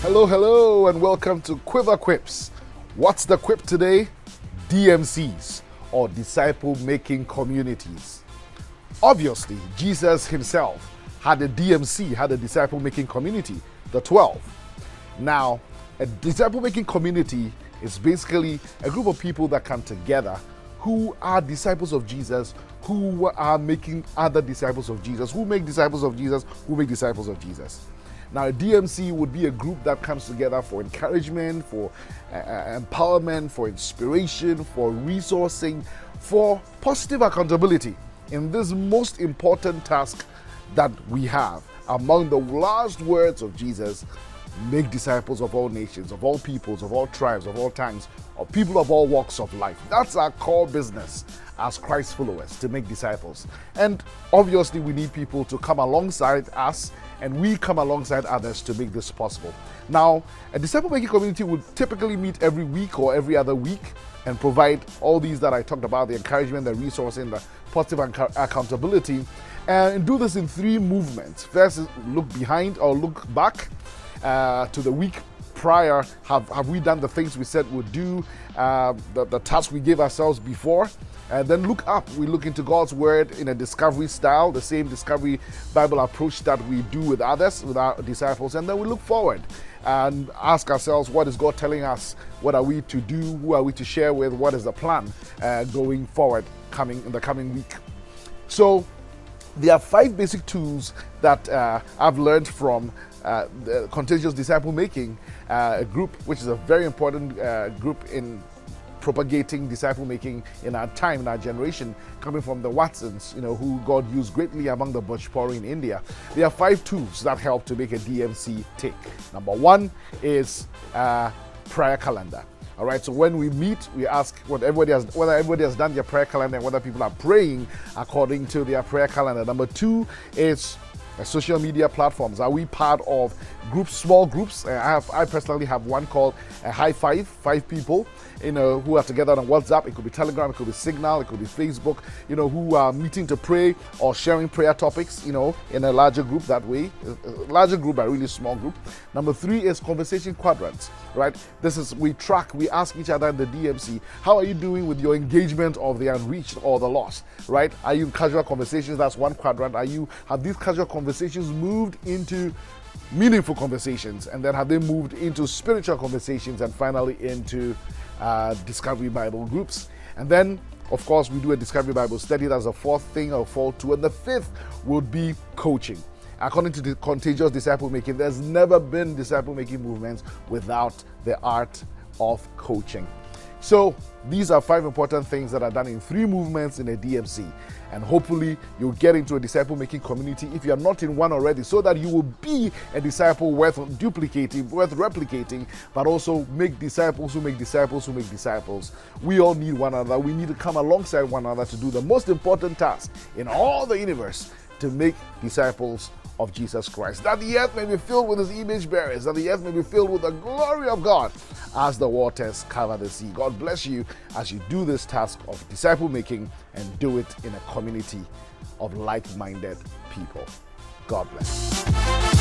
Hello, and welcome to Kwiverr Quips. What's the quip today? DMCs, or disciple-making communities. Obviously, Jesus himself had a DMC, had a disciple-making community, the 12. Now, a disciple-making community is basically a group of people that come together who are disciples of Jesus, who are making other disciples of Jesus, who make disciples of Jesus, who make disciples of Jesus. Now, a DMC would be a group that comes together for encouragement, for empowerment, for inspiration, for resourcing, for positive accountability in this most important task that we have. Among the last words of Jesus, make disciples of all nations, of all peoples, of all tribes, of all tongues, of people of all walks of life. That's our core business as Christ followers, to make disciples. And obviously, we need people to come alongside us, and we come alongside others to make this possible. Now, a disciple-making community would typically meet every week or every other week and provide all these that I talked about, the encouragement, the resourcing, the positive accountability, and do this in three movements. First is look behind or look back to the week prior. Have we done the things we said we'd do, the task we gave ourselves before? And then look up. We look into God's word in a discovery style, the same discovery Bible approach that we do with others, with our disciples. And then we look forward and ask ourselves, what is God telling us? What are we to do? Who are we to share with? What is the plan going forward in the coming week? So there are 5 basic tools that I've learned from the Contagious Disciple Making, a group which is a very important group in propagating disciple making in our time, in our generation, coming from the Watsons, who God used greatly among the Bhojpuri in India. There are 5 tools that help to make a DMC tick. Number 1 is prayer calendar. All right, so when we meet, we ask whether everybody has done their prayer calendar and whether people are praying according to their prayer calendar. Number 2 is social media platforms. Are we part of groups, small groups? I personally have one called High Five, 5 people, who are together on WhatsApp. It could be Telegram, it could be Signal, it could be Facebook, who are meeting to pray or sharing prayer topics, in a larger group that way. A larger group, but a really small group. Number 3 is conversation quadrants, right? we ask each other in the DMC, how are you doing with your engagement of the unreached or the lost, right? Are you in casual conversations? That's one quadrant. Have these casual conversations moved into meaningful conversations, and then have they moved into spiritual conversations, and finally into Discovery Bible groups? And then, of course, we do a Discovery Bible study. That's the 4th thing, or 4-2. And the 5th would be coaching. According to the Contagious Disciple Making, there's never been disciple making movements without the art of coaching. So these are 5 important things that are done in 3 movements in a DMC. And hopefully you'll get into a disciple-making community if you are not in one already, so that you will be a disciple worth duplicating, worth replicating, but also make disciples who make disciples who make disciples. We all need one another. We need to come alongside one another to do the most important task in all the universe, to make disciples of Jesus Christ, that the earth may be filled with his image bearers, that the earth may be filled with the glory of God as the waters cover the sea. God bless you as you do this task of disciple making, and do it in a community of like-minded people. God bless.